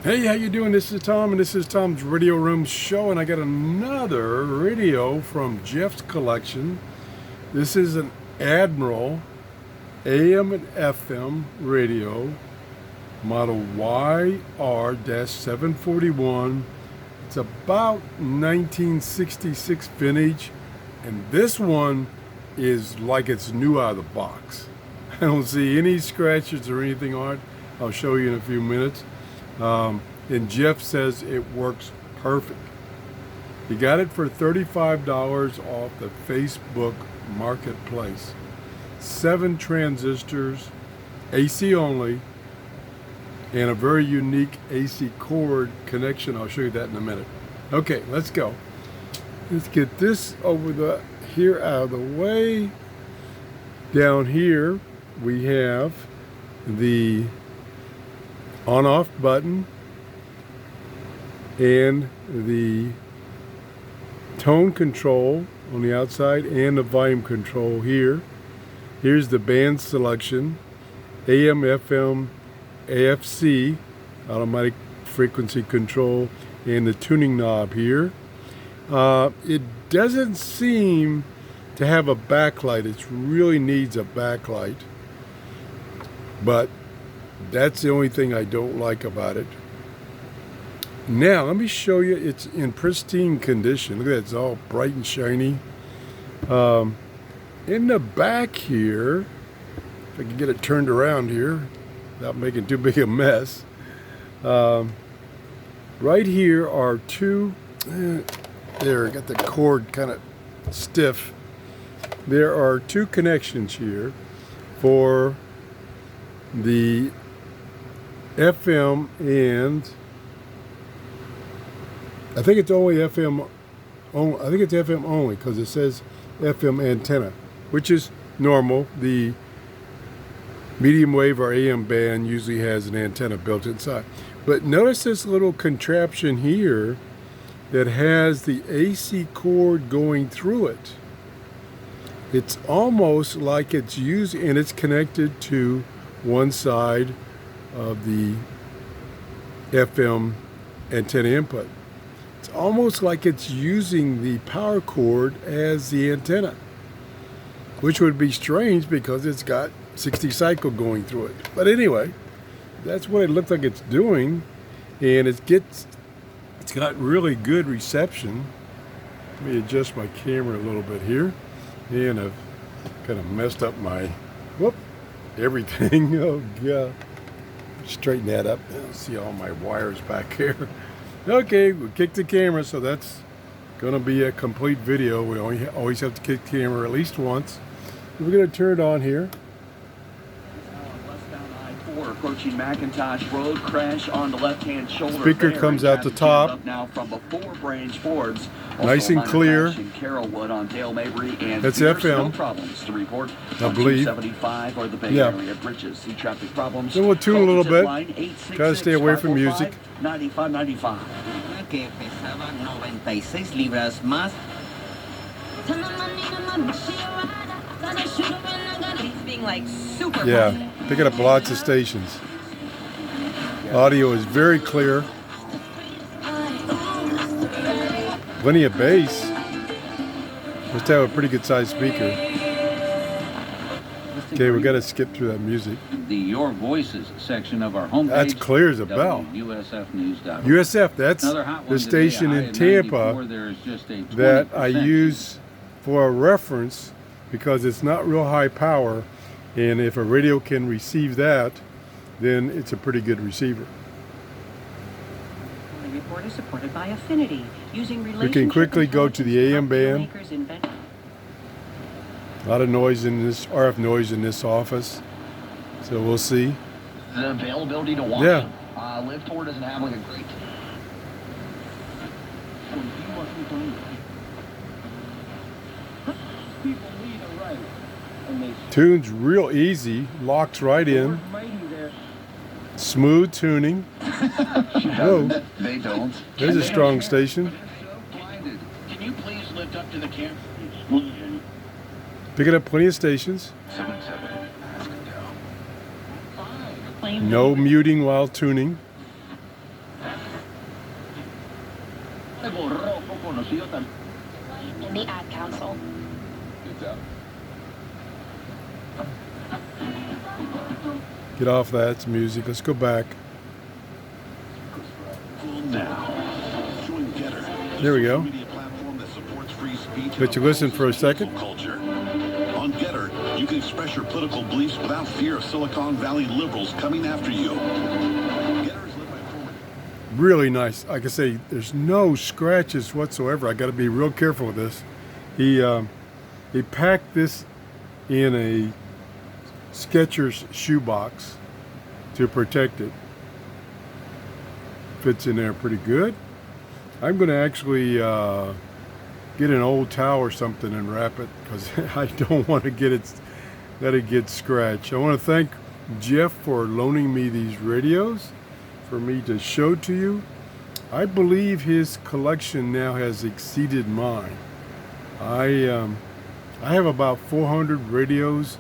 Hey, how you doing? This is Tom, and this is Tom's Radio Room Show, and I got another radio from Jeff's collection. This is an Admiral AM and FM radio, model YR-741. It's about 1966 vintage, and this one is like it's new out of the box. I don't see any scratches or anything on it. I'll show you in a few minutes. And Jeff says it works perfect. He got it for $35 off the Facebook Marketplace. 7 transistors, AC only, and a very unique AC cord connection. I'll show you that in a minute. Okay, let's go. Let's get this over here out of the way. Down here we have the on-off button and the tone control on the outside and the volume control here. Here's the band selection, AM, FM, AFC, automatic frequency control, and the tuning knob here. It doesn't seem to have a backlight. It really needs a backlight, but that's the only thing I don't like about it. Now, let me show you. It's in pristine condition. Look at that. It's all bright and shiny. In the back here, if I can get it turned around here without making too big a mess. Right here are two, there, I got the cord kind of stiff. There are 2 connections here for the FM, and I think it's only FM. I think it's FM only because it says FM antenna, which is normal. The medium wave or AM band usually has an antenna built inside. But notice this little contraption here that has the AC cord going through it. It's almost like it's used, and it's connected to one side of the FM antenna input. It's almost like it's using the power cord as the antenna, which would be strange because it's got 60 cycle going through it. But anyway, that's what it looks like it's doing, and it's got really good reception. Let me adjust my camera a little bit here, and I've kind of messed up my everything. Oh god. Straighten that up. See all my wires back here. Okay, we kicked the camera, so that's gonna be a complete video. We always have to kick the camera at least once. We're gonna turn it on here. Westbound I-4 approaching McIntosh Road, crash on the left-hand shoulder. Speaker comes out the top. Now from before Branch Fords. Nice and clear. In Carrollwood on Dale Mabry, and that's FM. FM. No problems to report. I believe. 275 or the Bay Area bridges. See traffic problems. So we'll tune a little bit. Try to stay away from music. 9595. Que pesaba 96 libras más. Being like super yeah, picking up lots of stations. Audio is very clear. Plenty of bass. Must have a pretty good sized speaker. Okay, we got to skip through that music. The Your Voices section of our homepage. That's clear as a bell. USFnews.org. USF, that's the station in Tampa that I use for a reference because it's not real high power, and if a radio can receive that, then it's a pretty good receiver. The report is supported by Affinity, using We can quickly go to the AM band. A lot of noise in this, RF noise in this office, so we'll see. The availability to watch. Yeah. Live Tour doesn't have like a great. Tune's real easy, locks right in. Smooth tuning. Whoa. They don't. There's a strong station. Can you please lift up to the camera? Picking up plenty of stations. 77. No muting while tuning. Algo rojo conocido también. In the ad council. Get off that. It's music. Let's go back. Now, join Getter. There we go. Media platform that supports free speech. Let you listen for a second. Culture. On Getter, you can express your political beliefs without fear of Silicon Valley liberals coming after you. Getter is led by former Really nice. Like I say, there's no scratches whatsoever. I got to be real careful with this. He packed this in a Skechers shoebox to protect it. Fits in there pretty good. I'm going to actually get an old towel or something and wrap it because I don't want to let it get scratched. I want to thank Jeff for loaning me these radios for me to show to you. I believe his collection now has exceeded mine. I have about 400 radios,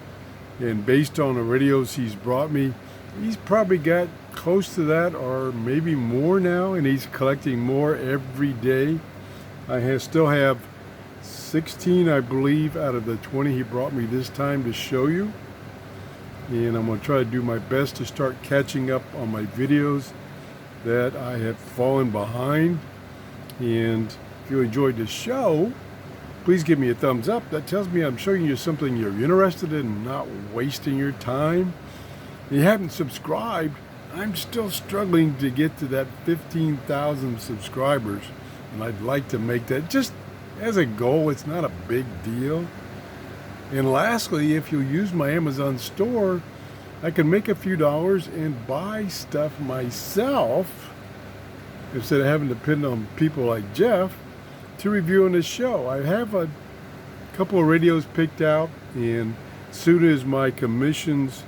and based on the radios he's brought me, he's probably got close to that or maybe more now, and he's collecting more every day. I still have 16, I believe, out of the 20 he brought me this time to show you. And I'm going to try to do my best to start catching up on my videos that I have fallen behind. And if you enjoyed the show, please give me a thumbs up. That tells me I'm showing you something you're interested in and not wasting your time. If you haven't subscribed, I'm still struggling to get to that 15,000 subscribers. And I'd like to make that just as a goal. It's not a big deal. And lastly, if you use my Amazon store, I can make a few dollars and buy stuff myself instead of having to depend on people like Jeff to review on this show. I have a couple of radios picked out, and as soon as my commissions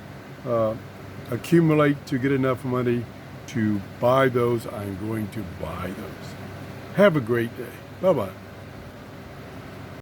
accumulate to get enough money to buy those, I'm going to buy those. Have a great day. Bye-bye.